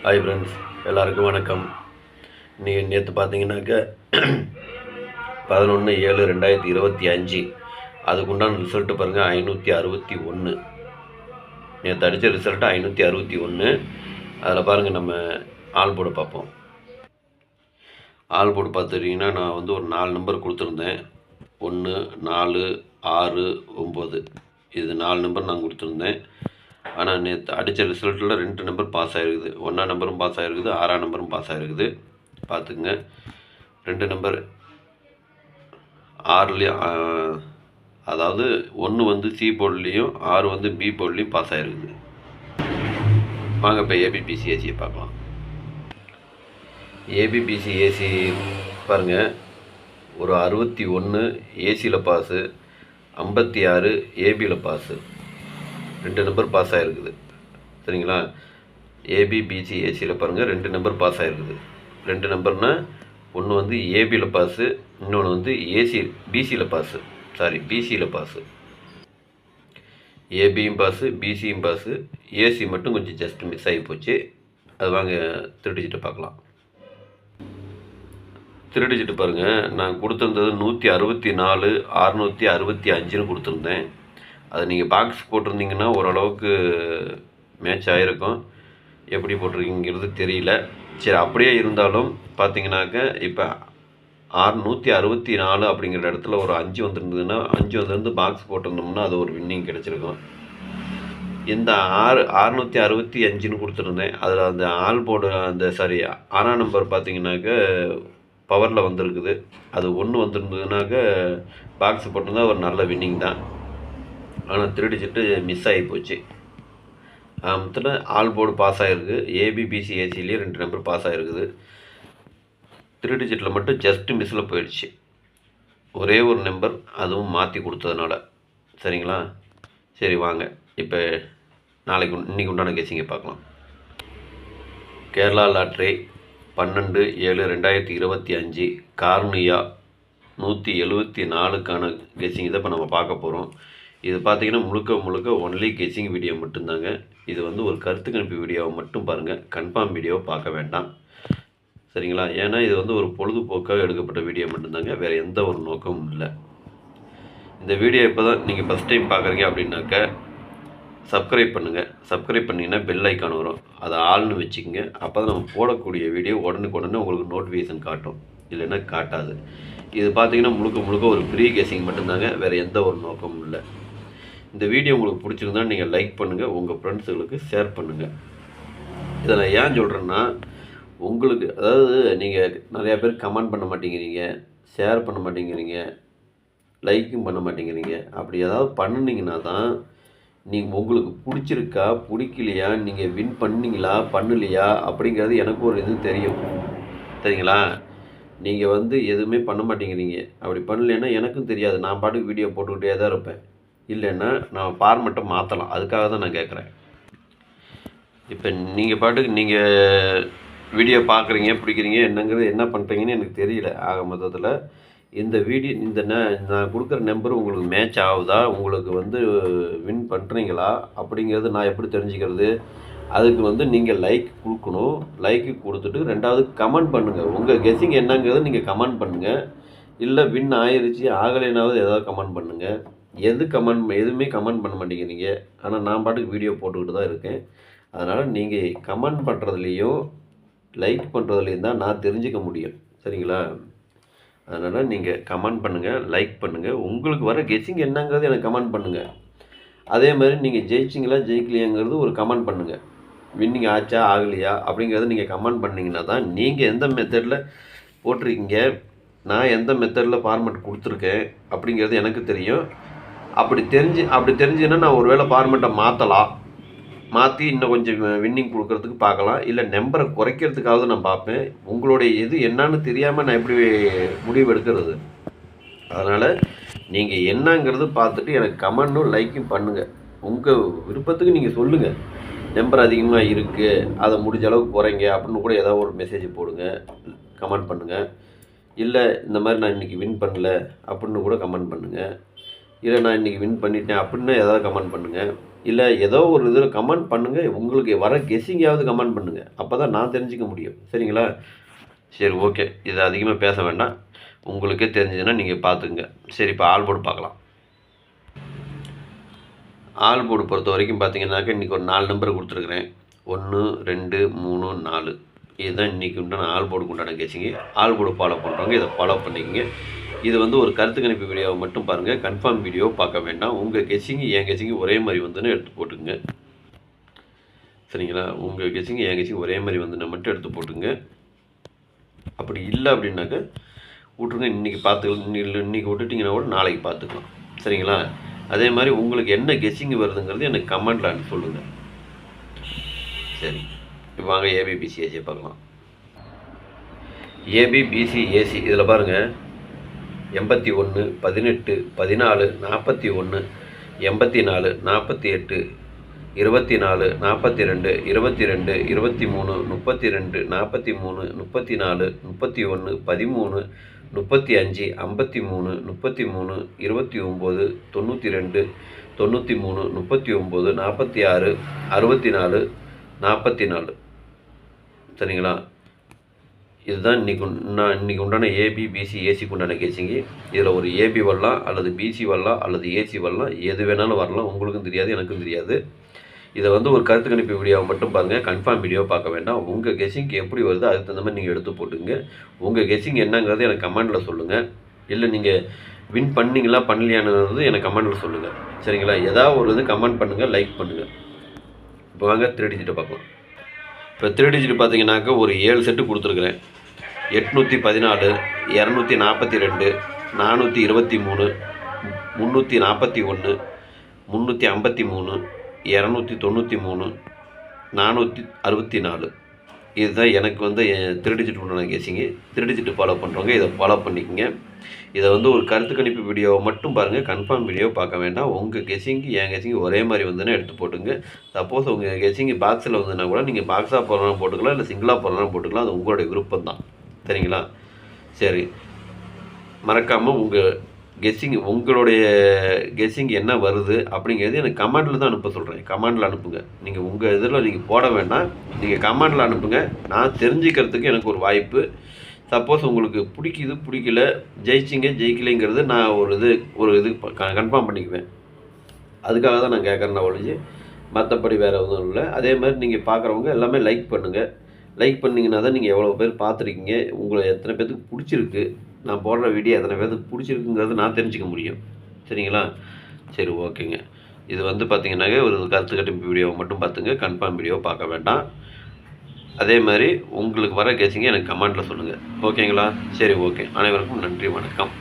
Hi friends, எல்லாருக்கும் வணக்கம். நேற்று பார்த்தீங்கன்னாக்க 11/7/2025 அதுக்குண்டான ரிசல்ட்டு பாருங்கள். 561 நேற்று அடித்த ரிசல்ட்டு 561. அதில் பாருங்கள், நம்ம ஆல் போர்டு பார்ப்போம். ஆல் போர்டு பார்த்துட்டிங்கன்னா நான் வந்து ஒரு 4 நம்பர் கொடுத்துருந்தேன். 1, 4, 6, 9 இது 4 நம்பர் நான் கொடுத்துருந்தேன். ஆனால் நேற்று அடித்த ரிசல்ட்டில் 2 நம்பர் பாஸ் ஆகிருக்குது. 1ஆம் நம்பரும் பாஸ் ஆகிருக்குது, 6ஆம் நம்பரும் பாஸ் ஆகிருக்குது. பார்த்துக்குங்க, 2 நம்பர் 6லேயும், அதாவது 1 வந்து சி போர்ட்லேயும் 6 வந்து பி போர்ட்லேயும் பாஸ் ஆகிருக்குது. வாங்க இப்போ ஏபிபிசிஏசியை பார்க்கலாம். ஏபிபிசிஏசி பாருங்கள், ஒரு 61 ஏசியில் பாஸு, 56 ஏபியில் பாஸு. 2 நம்பர் பாஸ் ஆகிருக்குது. சரிங்களா? ஏபிபிசிஏசியில் பாருங்கள், 2 நம்பர் பாஸ் ஆகிருக்குது. 2 நம்பர்னால் ஒன்று வந்து ஏபியில் பாஸு, இன்னொன்று வந்து பிசியில் பாஸு. ஏபியும் பாஸு, பிசியும் பாஸு, ஏசி மட்டும் கொஞ்சம் ஜஸ்ட் மிஸ் ஆகி போச்சு. அது வாங்க திருடிச்சிட்டு பார்க்கலாம். திருடிச்சிட்டு பாருங்கள், நான் கொடுத்துருந்தது 164 665 கொடுத்துருந்தேன். அது நீங்கள் பாக்ஸ் போட்டிருந்தீங்கன்னா ஓரளவுக்கு மேட்ச் ஆகிருக்கும். எப்படி போட்டிருக்கீங்கிறது தெரியல. சரி, அப்படியே இருந்தாலும் பார்த்தீங்கன்னாக்க இப்போ 164 அப்படிங்கிற இடத்துல ஒரு 5 வந்துருந்ததுன்னா, 5 வந்துருந்து பாக்ஸ் போட்டிருந்தோம்னா அது ஒரு வின்னிங் கிடச்சிருக்கும். இந்த 665 கொடுத்துருந்தேன். அதில் அந்த ஆல் போர்டு அந்த 6ஆம் நம்பர் பார்த்தீங்கன்னாக்க பவரில் வந்திருக்குது. அது 1 வந்துருந்ததுனாக்க பாக்ஸ் போட்டிருந்தா ஒரு நல்ல வின்னிங் தான். ஆனால் திருடிச்சிட்டு மிஸ் ஆகி போச்சு. மொத்தத்தில் ஆல் போர்டு பாஸ் ஆகிருக்கு. ஏபிபிசிஏசிலேயே 2 நம்பர் பாஸ் ஆகிருக்குது. திருடிச்சிட்டில் மட்டும் ஜஸ்ட்டு மிஸ்ஸில் போயிடுச்சு. ஒரே ஒரு நம்பர், அதுவும் மாற்றி கொடுத்ததுனால. சரிங்களா? சரி, வாங்க இப்போ இன்றைக்கி உண்டான கெஸிங்கை பார்க்கலாம். கேரளா லாட்ரி 12/7/2025 கார்னியா 174க்கான கெஸிங் தான் இப்போ நம்ம பார்க்க போகிறோம். இது பார்த்தீங்கன்னா முழுக்க ஒன்லி கெஸிங் வீடியோ மட்டும்தாங்க. இது வந்து ஒரு கருத்து கணிப்பு வீடியோவை மட்டும் பாருங்கள், கன்ஃபார்ம் வீடியோவை பார்க்க வேண்டாம். சரிங்களா? ஏன்னா இது வந்து ஒரு பொழுதுபோக்காக எடுக்கப்பட்ட வீடியோ மட்டும்தாங்க, வேறு எந்த ஒரு நோக்கமும் இல்லை. இந்த வீடியோ இப்போ தான் நீங்கள் ஃபஸ்ட் டைம் பார்க்குறீங்க அப்படின்னாக்க சப்ஸ்கிரைப் பண்ணுங்கள். சப்ஸ்கிரைப் பண்ணிங்கன்னா பெல் ஐக்கான் வரும், அதை ஆள்னு வச்சுக்கோங்க. அப்போ தான் நம்ம போடக்கூடிய வீடியோ உடனுக்குடனே உங்களுக்கு நோட்டிஃபிகேஷன் காட்டும், இல்லைன்னா காட்டாது. இது பார்த்தீங்கன்னா முழுக்க ஒரு ஃப்ரீ கெஸிங் மட்டும்தாங்க, வேறு எந்த ஒரு நோக்கமும் இல்லை. இந்த வீடியோ உங்களுக்கு பிடிச்சிருந்தா நீங்கள் லைக் பண்ணுங்கள், உங்கள் ஃப்ரெண்ட்ஸுகளுக்கு ஷேர் பண்ணுங்கள். இதை நான் ஏன் சொல்கிறேன்னா, உங்களுக்கு அதாவது நீங்கள் நிறையா பேர் கமெண்ட் பண்ண மாட்டேங்கிறீங்க, ஷேர் பண்ண மாட்டேங்கிறீங்க, லைக்கும் பண்ண மாட்டேங்கிறீங்க. அப்படி ஏதாவது பண்ணினீங்கன்னா தான் உங்களுக்கு பிடிச்சிருக்கா பிடிக்கலையா, நீங்கள் வின் பண்ணீங்களா பண்ணலையா அப்படிங்கிறது எனக்கு ஒரு இது தெரியும். சரிங்களா? நீங்கள் வந்து எதுவுமே பண்ண மாட்டேங்கிறீங்க. அப்படி பண்ணலைன்னா எனக்கும் தெரியாது, நான் பாட்டுக்கு வீடியோ போட்டுக்கிட்டே தான் இருப்பேன். இல்லைன்னா நான் ஃபார்மெட்டை மாற்றலாம். அதுக்காக தான் நான் கேட்குறேன். இப்போ நீங்கள் பாட்டுக்கு நீங்கள் வீடியோ பார்க்குறீங்க, பிடிக்கிறீங்க, என்னங்கிறது என்ன பண்ணுறீங்கன்னு எனக்கு தெரியல. ஆக மொத்தத்தில் இந்த வீடியோ நான் கொடுக்குற நம்பர் உங்களுக்கு மேட்ச் ஆகுதா, உங்களுக்கு வந்து வின் பண்ணுறீங்களா அப்படிங்கிறது நான் எப்படி தெரிஞ்சுக்கிறது? அதுக்கு வந்து நீங்கள் லைக் கொடுக்கணும். லைக்கு கொடுத்துட்டு 2வது கமெண்ட் பண்ணுங்கள். உங்கள் கெஸ்ஸிங் என்னங்கிறத நீங்கள் கமெண்ட் பண்ணுங்கள். இல்லை வின் ஆயிடுச்சு ஆகலைனாவது ஏதாவது கமெண்ட் பண்ணுங்கள். எதுவுமே கமெண்ட் பண்ண மாட்டேங்கிறீங்க. ஆனால் நான் பாட்டுக்கு வீடியோ போட்டுக்கிட்டு தான் இருக்கேன். அதனால் நீங்கள் கமெண்ட் பண்ணுறதுலையும் லைக் பண்ணுறதுலையும் தான் நான் தெரிஞ்சுக்க முடியும். சரிங்களா? அதனால் நீங்கள் கமெண்ட் பண்ணுங்கள், லைக் பண்ணுங்கள். உங்களுக்கு வர கெஸ்ஸிங் என்னங்கிறது எனக்கு கமெண்ட் பண்ணுங்கள். அதே மாதிரி நீங்கள் ஜெயிச்சிங்களா ஜெயிக்கலையாங்கிறது ஒரு கமெண்ட் பண்ணுங்கள். வின்னிங் ஆச்சா ஆகலையா அப்படிங்கிறத நீங்கள் கமெண்ட் பண்ணிங்கன்னா தான் நீங்கள் எந்த மெத்தடில் போட்டிருக்கீங்க, நான் எந்த மெத்தடில் ஃபார்மெட் கொடுத்துருக்கேன் அப்படிங்கிறது எனக்கு தெரியும். அப்படி தெரிஞ்சுன்னா நான் ஒரு வேளை ஃபார்மெட்டை மாற்றி இன்னும் கொஞ்சம் வின்னிங் கொடுக்கறதுக்கு பார்க்கலாம். இல்லை நம்பரை குறைக்கிறதுக்காவது நான் பார்ப்பேன். உங்களுடைய இது என்னன்னு தெரியாமல் நான் எப்படி முடிவு எடுக்கிறது? அதனால் நீங்கள் என்னங்கிறது பார்த்துட்டு எனக்கு கமெண்ட்டும் லைக்கும் பண்ணுங்கள். உங்கள் விருப்பத்துக்கு நீங்கள் சொல்லுங்கள். நம்பர் அதிகமாக இருக்குது, அதை முடிஞ்ச அளவுக்கு குறைங்க அப்படின்னு கூட ஏதாவது ஒரு மெசேஜ் போடுங்க, கமெண்ட் பண்ணுங்கள். இல்லை இந்த மாதிரி நான் இன்றைக்கி வின் பண்ணல அப்படின்னு கூட கமெண்ட் பண்ணுங்கள். இல்லை நான் இன்றைக்கி வின் பண்ணிட்டேன் அப்படின்னா ஏதாவது கமெண்ட் பண்ணுங்கள். இல்லை ஏதோ ஒரு இதில் கமெண்ட் பண்ணுங்கள். உங்களுக்கு வர கெஸ்ஸிங்காவது கமெண்ட் பண்ணுங்கள். அப்போ தான் நான் தெரிஞ்சுக்க முடியும். சரிங்களா? சரி, ஓகே. இதை அதிகமாக பேச வேண்டாம். உங்களுக்கே தெரிஞ்சதுன்னா நீங்கள் பார்த்துக்குங்க. சரி, இப்போ ஆல் போர்டு பார்க்கலாம். ஆல் போர்டு பொறுத்த வரைக்கும் பார்த்தீங்கன்னாக்கா இன்றைக்கி ஒரு 4 நம்பர் கொடுத்துருக்குறேன். 1, 2, 3, 4. இதுதான் இன்றைக்கி உண்டான ஆல் போர்டுக்கு உண்டான கெஸ்ஸிங்கு. ஆல் போர்டு ஃபாலோ பண்ணுறவங்க இதை ஃபாலோ பண்ணிக்கங்க. இது வந்து ஒரு கருத்து கணிப்பு வீடியோவை மட்டும் பாருங்கள். கன்ஃபார்ம் வீடியோ பார்க்க வேண்டாம். உங்கள் கெஸ்ஸிங்கு என் கெஸ்ஸிங்கு ஒரே மாதிரி வந்துன்னு எடுத்து போட்டுங்க. சரிங்களா? உங்கள் கெஸ்ஸிங்கு என் கெஸ்ஸிங் ஒரே மாதிரி வந்துன்னு மட்டும் எடுத்து போட்டுங்க. அப்படி இல்லை அப்படின்னாக்க விட்ருங்க. இன்றைக்கி பார்த்துக்கலாம். இன்றைக்கி விட்டுட்டிங்கன்னா கூட நாளைக்கு பார்த்துக்கலாம். சரிங்களா? அதே மாதிரி உங்களுக்கு என்ன கெஸ்ஸிங் வருதுங்கிறது எனக்கு கமெண்ட்டில் சொல்லுங்கள். சரி, இப்போ வாங்க ஏபிபிசிஏசியை பார்க்கலாம். ஏபிபிசிஏசி இதில் பாருங்கள். 81, 18, 14, 41, 84, 48, 24, 42, 22, 23, 32, 43, 34, 31, 13, 35, 53, 33, 29, 92, 93, 39, 46, 64, 44. சரிங்களா? இதுதான் இன்றைக்கி உண்டான ஏபி, பிசி, ஏசிக்கு உண்டான கெஸ்ஸிங்கு. இதில் ஒரு ஏபி வரலாம், அல்லது பிசி வரலாம், அல்லது ஏசி வரலாம். எது வேணாலும் வரலாம். உங்களுக்கும் தெரியாது, எனக்கும் தெரியாது. இதை வந்து ஒரு கருத்து கணிப்பு வீடியோவை மட்டும் பாருங்கள். கன்ஃபார்ம் வீடியோ பார்க்க வேண்டாம். உங்கள் கெஸ்ஸிங்க்கு எப்படி வருதோ அதுக்கு தகுந்த மாதிரி நீங்கள் எடுத்து போட்டுங்க. உங்கள் கெஸ்ஸிங் என்னங்கிறது எனக்கு கமெண்டில் சொல்லுங்கள். இல்லை நீங்கள் வின் பண்ணிங்களா பண்ணலையானது எனக்கு கமெண்டில் சொல்லுங்கள். சரிங்களா? ஏதாவது ஒரு இது கமெண்ட் பண்ணுங்கள், லைக் பண்ணுங்கள். இப்போ வாங்க 3 டிஜிட்டை பார்க்கலாம். இப்போ 3 டிஜிட் பார்த்தீங்கன்னாக்கா ஒரு 7 செட்டு கொடுத்துருக்குறேன். 814, 242, 423, 341, 353, 293, 464. இதுதான் எனக்கு வந்து 3 டிஜிட் உண்டான கெஸ்ஸிங்கு. 3 டிஜிட் ஃபாலோ பண்ணுறவங்க இதை ஃபாலோ பண்ணிக்கோங்க. இதை வந்து ஒரு கருத்து கணிப்பு வீடியோவை மட்டும் பாருங்கள். கன்ஃபார்ம் வீடியோ பார்க்க வேண்டாம். உங்கள் கெஸ்ஸிங்கு என் கெஸ்ஸிங்கு ஒரே மாதிரி வந்துன்னா எடுத்து போட்டுங்க. சப்போஸ் உங்கள் கெஸ்ஸிங்கு பாக்ஸில் வந்துன்னா கூட நீங்கள் பாக்ஸாக போடலாம் போட்டுக்கலாம், இல்லை சிங்கிளாக போடலாம் போட்டுக்கலாம். அது உங்களுடைய விருப்பம் தான். சரிங்களா? சரி, மறக்காமல் உங்கள் கெஸ்ஸிங் உங்களுடைய கெஸ்ஸிங் என்ன வருது அப்படிங்கிறது எனக்கு கமெண்டில் தான் அனுப்ப சொல்கிறேன். கமெண்டில் அனுப்புங்க. நீங்கள் உங்கள் இதில் நீங்கள் போட வேண்டாம். நீங்கள் கமெண்டில் அனுப்புங்க. நான் தெரிஞ்சுக்கிறதுக்கு எனக்கு ஒரு வாய்ப்பு. சப்போஸ் உங்களுக்கு பிடிக்குது பிடிக்கல, ஜெயிக்கலைங்கிறது நான் ஒரு இது கன்ஃபார்ம் பண்ணிக்குவேன். அதுக்காக தான் நான் கேட்குறேன் ஒழிஞ்சு மற்றபடி வேறு எதுவும் இல்லை. அதே மாதிரி நீங்கள் பார்க்குறவங்க எல்லாமே லைக் பண்ணுங்கள். லைக் பண்ணிங்கன்னா தான் நீங்கள் எவ்வளோ பேர் பார்த்துருக்கீங்க, உங்களை எத்தனை பேர்த்துக்கு பிடிச்சிருக்கு, நான் போடுற வீடியோ எத்தனை பேர்த்துக்கு பிடிச்சிருக்குங்கிறது நான் தெரிஞ்சுக்க முடியும். சரிங்களா? சரி, ஓகேங்க. இது வந்து பார்த்தீங்கன்னாக்க ஒரு கருத்து கணிப்பு வீடியோவை மட்டும் பார்த்துங்க. கன்ஃபார்ம் வீடியோ பார்க்க வேண்டாம். அதே மாதிரி உங்களுக்கு வர கெஸ்ஸிங்கை எனக்கு கமெண்ட்டில் சொல்லுங்கள். ஓகேங்களா? சரி, ஓகே. அனைவருக்கும் நன்றி, வணக்கம்.